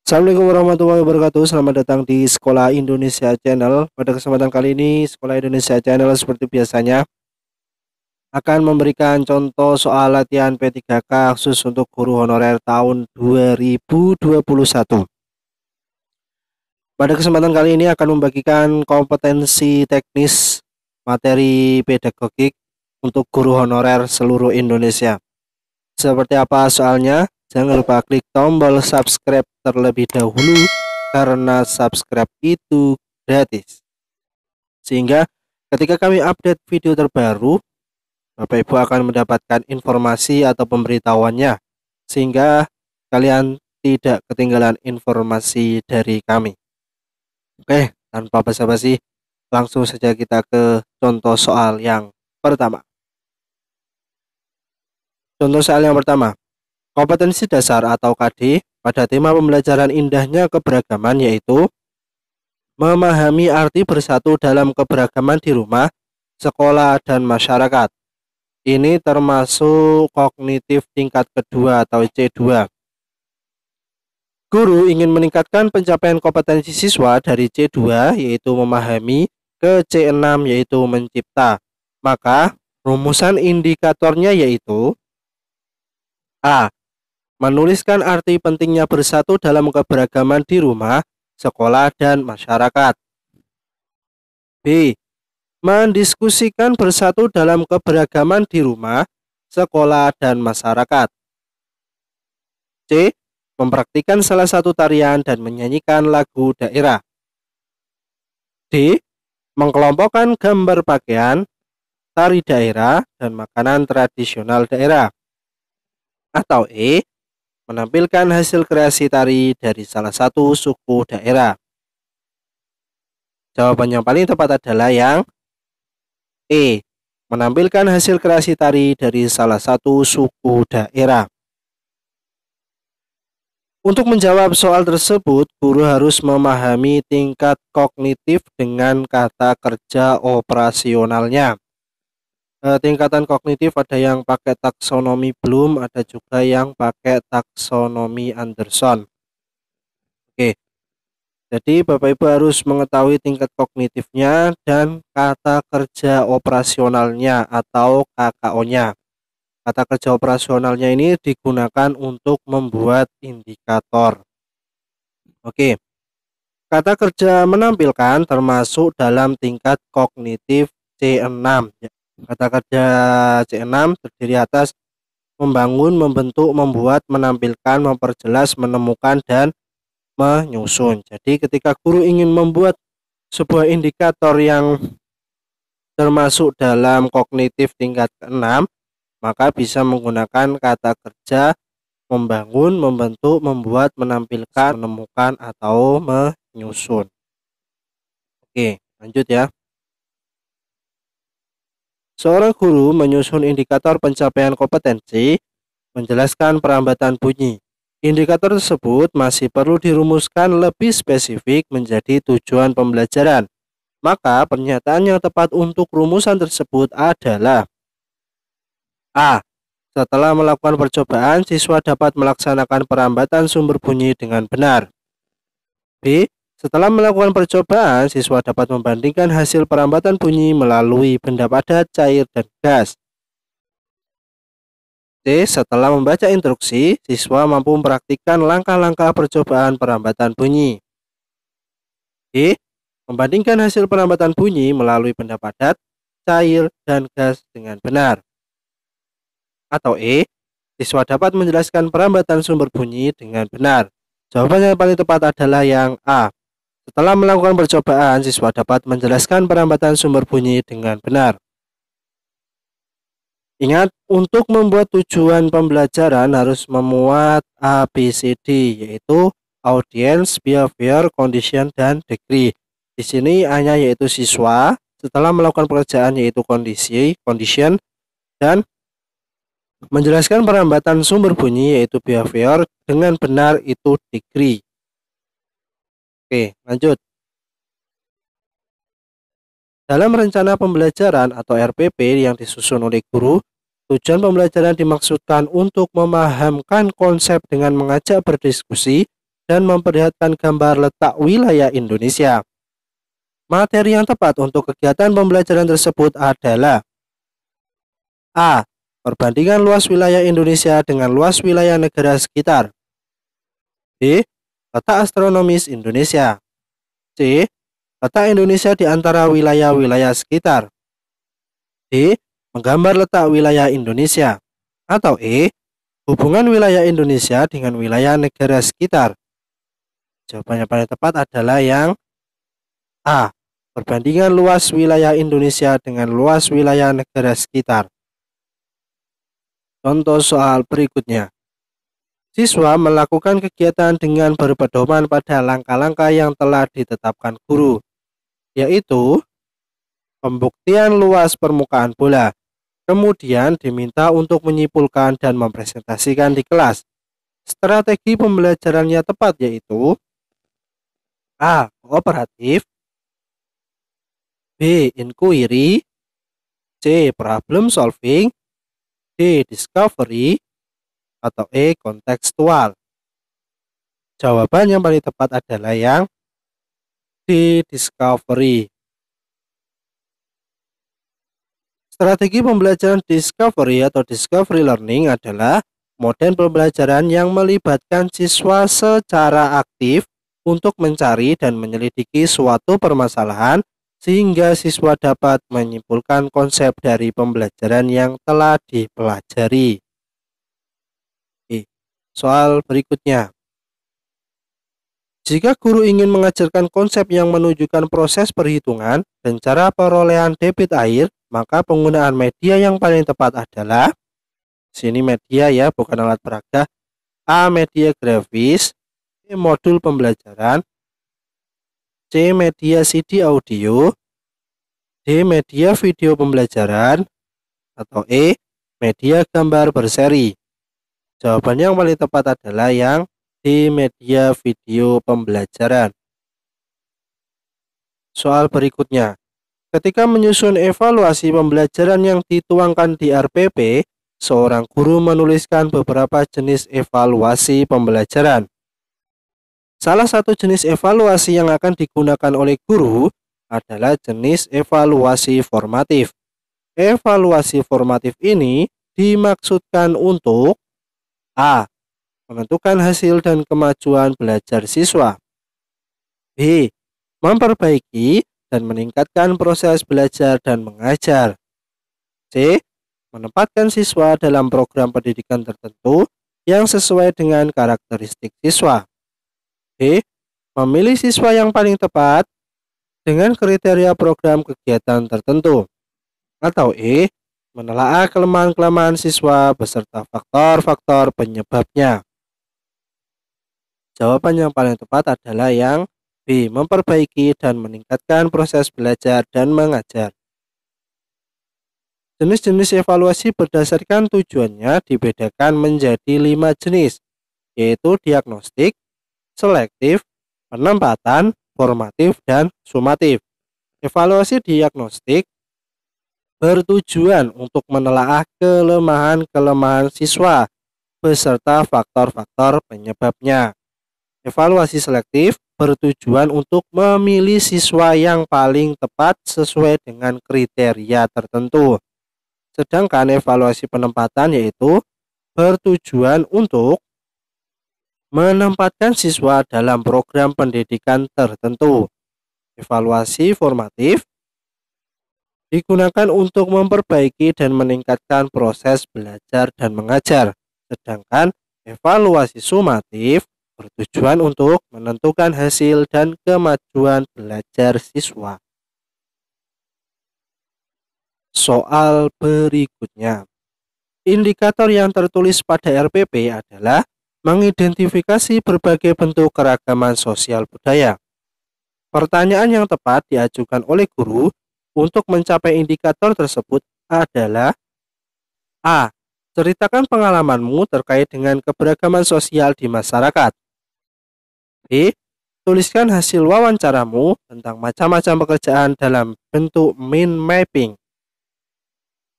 Assalamualaikum warahmatullahi wabarakatuh. Selamat datang di Sekolah Indonesia Channel. Pada kesempatan kali ini, Sekolah Indonesia Channel seperti biasanya akan memberikan contoh soal latihan P3K khusus untuk guru honorer tahun 2021. Pada kesempatan kali ini akan membagikan kompetensi teknis materi pedagogik untuk guru honorer seluruh Indonesia. Seperti apa soalnya? Jangan lupa klik tombol subscribe terlebih dahulu karena subscribe itu gratis. Sehingga ketika kami update video terbaru, Bapak Ibu akan mendapatkan informasi atau pemberitahuannya sehingga kalian tidak ketinggalan informasi dari kami. Oke, tanpa basa-basi, langsung saja kita ke contoh soal yang pertama. Contoh soal yang pertama. Kompetensi dasar atau KD pada tema pembelajaran indahnya keberagaman yaitu memahami arti bersatu dalam keberagaman di rumah, sekolah, dan masyarakat. Ini termasuk kognitif tingkat kedua atau C2. Guru ingin meningkatkan pencapaian kompetensi siswa dari C2 yaitu memahami ke C6 yaitu mencipta. Maka rumusan indikatornya yaitu A. Menuliskan arti pentingnya bersatu dalam keberagaman di rumah, sekolah, dan masyarakat. B. Mendiskusikan bersatu dalam keberagaman di rumah, sekolah, dan masyarakat. C. Mempraktikkan salah satu tarian dan menyanyikan lagu daerah. D. Mengelompokkan gambar pakaian, tari daerah, dan makanan tradisional daerah. Atau E. Menampilkan hasil kreasi tari dari salah satu suku daerah. Jawaban yang paling tepat adalah yang E. Menampilkan hasil kreasi tari dari salah satu suku daerah. Untuk menjawab soal tersebut, guru harus memahami tingkat kognitif dengan kata kerja operasionalnya. Tingkatan kognitif ada yang pakai taksonomi Bloom, ada juga yang pakai taksonomi Anderson. Oke, jadi Bapak Ibu harus mengetahui tingkat kognitifnya dan kata kerja operasionalnya atau KKO-nya. Kata kerja operasionalnya ini digunakan untuk membuat indikator. Oke, kata kerja menampilkan termasuk dalam tingkat kognitif C6. Kata kerja C6 terdiri atas membangun, membentuk, membuat, menampilkan, memperjelas, menemukan, dan menyusun. Jadi ketika guru ingin membuat sebuah indikator yang termasuk dalam kognitif tingkat ke-6, maka bisa menggunakan kata kerja membangun, membentuk, membuat, menampilkan, menemukan, atau menyusun. Oke, lanjut ya. Seorang guru menyusun indikator pencapaian kompetensi, menjelaskan perambatan bunyi. Indikator tersebut masih perlu dirumuskan lebih spesifik menjadi tujuan pembelajaran. Maka pernyataan yang tepat untuk rumusan tersebut adalah A. Setelah melakukan percobaan, siswa dapat melaksanakan perambatan sumber bunyi dengan benar. B. Setelah melakukan percobaan, siswa dapat membandingkan hasil perambatan bunyi melalui benda padat, cair, dan gas. C. Setelah membaca instruksi, siswa mampu mempraktikkan langkah-langkah percobaan perambatan bunyi. D. Membandingkan hasil perambatan bunyi melalui benda padat, cair, dan gas dengan benar. Atau E. Siswa dapat menjelaskan perambatan sumber bunyi dengan benar. Jawaban yang paling tepat adalah yang A. Setelah melakukan percobaan, siswa dapat menjelaskan perambatan sumber bunyi dengan benar. Ingat, untuk membuat tujuan pembelajaran harus memuat ABCD, yaitu audience, behavior, condition, dan degree. Di sini hanya yaitu siswa, setelah melakukan pekerjaan yaitu kondisi, condition, dan menjelaskan perambatan sumber bunyi yaitu behavior dengan benar itu degree. Oke, lanjut. Dalam rencana pembelajaran atau RPP yang disusun oleh guru, tujuan pembelajaran dimaksudkan untuk memahamkan konsep dengan mengajak berdiskusi, dan memperlihatkan gambar letak wilayah Indonesia. Materi yang tepat untuk kegiatan pembelajaran tersebut adalah A. Perbandingan luas wilayah Indonesia dengan luas wilayah negara sekitar. B. Letak astronomis Indonesia. C. Letak Indonesia di antara wilayah-wilayah sekitar. D. Menggambar letak wilayah Indonesia. Atau E. Hubungan wilayah Indonesia dengan wilayah negara sekitar. Jawaban yang paling tepat adalah yang A. Perbandingan luas wilayah Indonesia dengan luas wilayah negara sekitar. Contoh soal berikutnya. Siswa melakukan kegiatan dengan berpedoman pada langkah-langkah yang telah ditetapkan guru, yaitu pembuktian luas permukaan bola. Kemudian diminta untuk menyimpulkan dan mempresentasikan di kelas. Strategi pembelajarannya tepat yaitu A. Kooperatif, B. Inquiry, C. Problem solving, D. Discovery, atau E. Kontekstual. Jawaban yang paling tepat adalah yang D. Discovery. Strategi pembelajaran discovery atau discovery learning adalah model pembelajaran yang melibatkan siswa secara aktif untuk mencari dan menyelidiki suatu permasalahan sehingga siswa dapat menyimpulkan konsep dari pembelajaran yang telah dipelajari. Soal berikutnya. Jika guru ingin mengajarkan konsep yang menunjukkan proses perhitungan dan cara perolehan debit air, maka penggunaan media yang paling tepat adalah sini media ya, bukan alat peraga. A. Media grafis, B. Modul pembelajaran, C. Media CD audio, D. Media video pembelajaran, atau E. Media gambar berseri. Jawaban yang paling tepat adalah yang D. Media video pembelajaran. Soal berikutnya. Ketika menyusun evaluasi pembelajaran yang dituangkan di RPP, seorang guru menuliskan beberapa jenis evaluasi pembelajaran. Salah satu jenis evaluasi yang akan digunakan oleh guru adalah jenis evaluasi formatif. Evaluasi formatif ini dimaksudkan untuk A. Menentukan hasil dan kemajuan belajar siswa. B. Memperbaiki dan meningkatkan proses belajar dan mengajar. C. Menempatkan siswa dalam program pendidikan tertentu yang sesuai dengan karakteristik siswa. D. Memilih siswa yang paling tepat dengan kriteria program kegiatan tertentu. Atau E. Menelaah kelemahan-kelemahan siswa beserta faktor-faktor penyebabnya. Jawaban yang paling tepat adalah yang B. Memperbaiki dan meningkatkan proses belajar dan mengajar. Jenis-jenis evaluasi berdasarkan tujuannya dibedakan menjadi 5 jenis, yaitu diagnostik, selektif, penempatan, formatif, dan sumatif. Evaluasi diagnostik bertujuan untuk menelaah kelemahan-kelemahan siswa beserta faktor-faktor penyebabnya. Evaluasi selektif bertujuan untuk memilih siswa yang paling tepat sesuai dengan kriteria tertentu. Sedangkan evaluasi penempatan yaitu bertujuan untuk menempatkan siswa dalam program pendidikan tertentu. Evaluasi formatif digunakan untuk memperbaiki dan meningkatkan proses belajar dan mengajar. Sedangkan evaluasi sumatif bertujuan untuk menentukan hasil dan kemajuan belajar siswa. Soal berikutnya. Indikator yang tertulis pada RPP adalah mengidentifikasi berbagai bentuk keragaman sosial budaya. Pertanyaan yang tepat diajukan oleh guru untuk mencapai indikator tersebut adalah A. Ceritakan pengalamanmu terkait dengan keberagaman sosial di masyarakat. B. Tuliskan hasil wawancaramu tentang macam-macam pekerjaan dalam bentuk mind mapping.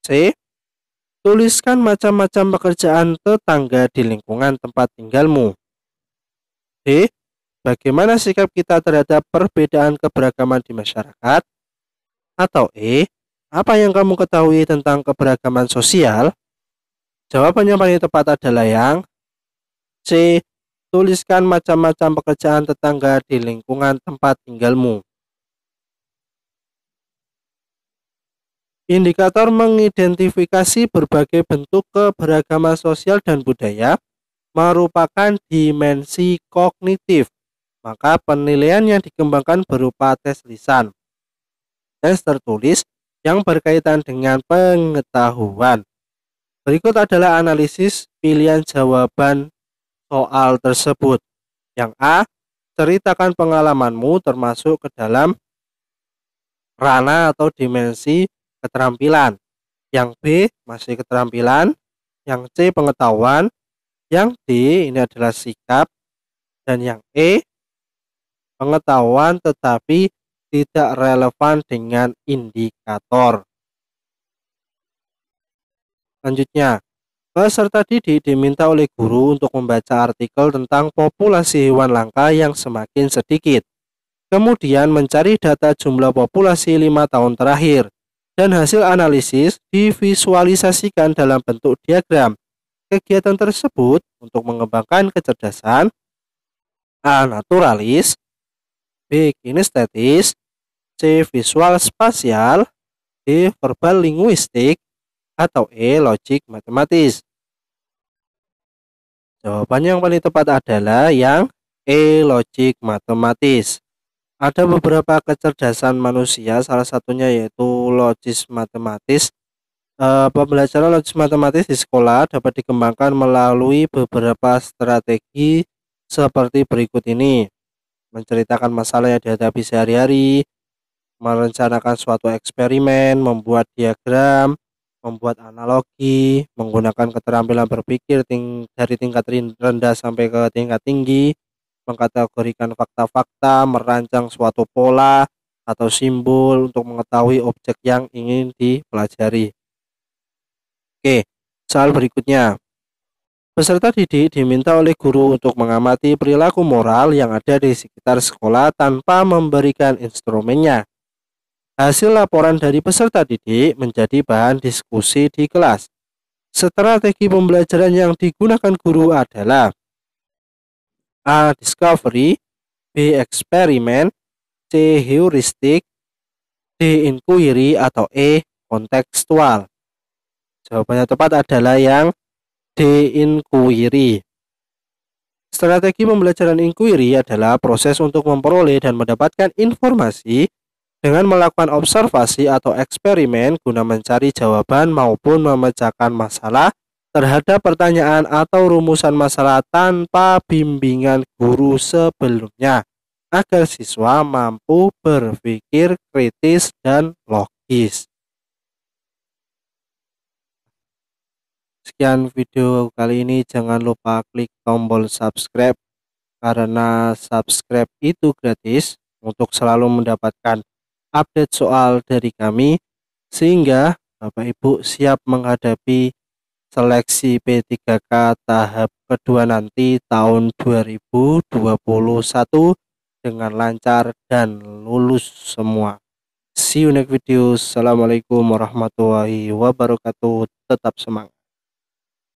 C. Tuliskan macam-macam pekerjaan tetangga di lingkungan tempat tinggalmu. D. bagaimana sikap kita terhadap perbedaan keberagaman di masyarakat? Atau E, apa yang kamu ketahui tentang keberagaman sosial? Jawaban yang paling tepat adalah yang C. Tuliskan macam-macam pekerjaan tetangga di lingkungan tempat tinggalmu. Indikator mengidentifikasi berbagai bentuk keberagaman sosial dan budaya merupakan dimensi kognitif. Maka penilaian yang dikembangkan berupa tes lisan, tes tertulis yang berkaitan dengan pengetahuan. Berikut adalah analisis pilihan jawaban soal tersebut. Yang A, ceritakan pengalamanmu termasuk ke dalam ranah atau dimensi keterampilan. Yang B, masih keterampilan. Yang C, pengetahuan. Yang D, ini adalah sikap. Dan yang E, pengetahuan tetapi tidak relevan dengan indikator. Selanjutnya, peserta didik diminta oleh guru untuk membaca artikel tentang populasi hewan langka yang semakin sedikit. Kemudian mencari data jumlah populasi 5 tahun terakhir. Dan hasil analisis divisualisasikan dalam bentuk diagram. Kegiatan tersebut untuk mengembangkan kecerdasan A. Naturalis, B. Kinestetis, C. Visual spasial, D. Verbal linguistik, atau E. Logik matematis. Jawaban yang paling tepat adalah yang E. Logik matematis. Ada beberapa kecerdasan manusia, salah satunya yaitu logis matematis. Pembelajaran logis matematis di sekolah dapat dikembangkan melalui beberapa strategi seperti berikut ini. Menceritakan masalah yang dihadapi sehari-hari, merencanakan suatu eksperimen, membuat diagram, membuat analogi, menggunakan keterampilan berpikir dari tingkat rendah sampai ke tingkat tinggi, mengkategorikan fakta-fakta, merancang suatu pola atau simbol untuk mengetahui objek yang ingin dipelajari. Oke, soal berikutnya. Peserta didik diminta oleh guru untuk mengamati perilaku moral yang ada di sekitar sekolah tanpa memberikan instrumennya. Hasil laporan dari peserta didik menjadi bahan diskusi di kelas. Strategi pembelajaran yang digunakan guru adalah A. Discovery, B. Eksperimen, C. Heuristik, D. Inquiry, atau E. Kontekstual. Jawabannya tepat adalah yang D. Inquiry. Strategi pembelajaran inquiry adalah proses untuk memperoleh dan mendapatkan informasi dengan melakukan observasi atau eksperimen guna mencari jawaban maupun memecahkan masalah terhadap pertanyaan atau rumusan masalah tanpa bimbingan guru sebelumnya, agar siswa mampu berpikir kritis dan logis. Sekian video kali ini, jangan lupa klik tombol subscribe karena subscribe itu gratis untuk selalu mendapatkan update soal dari kami, sehingga Bapak Ibu siap menghadapi seleksi P3K tahap kedua nanti tahun 2021 dengan lancar dan lulus semua. See you next video. Assalamualaikum warahmatullahi wabarakatuh. Tetap semangat.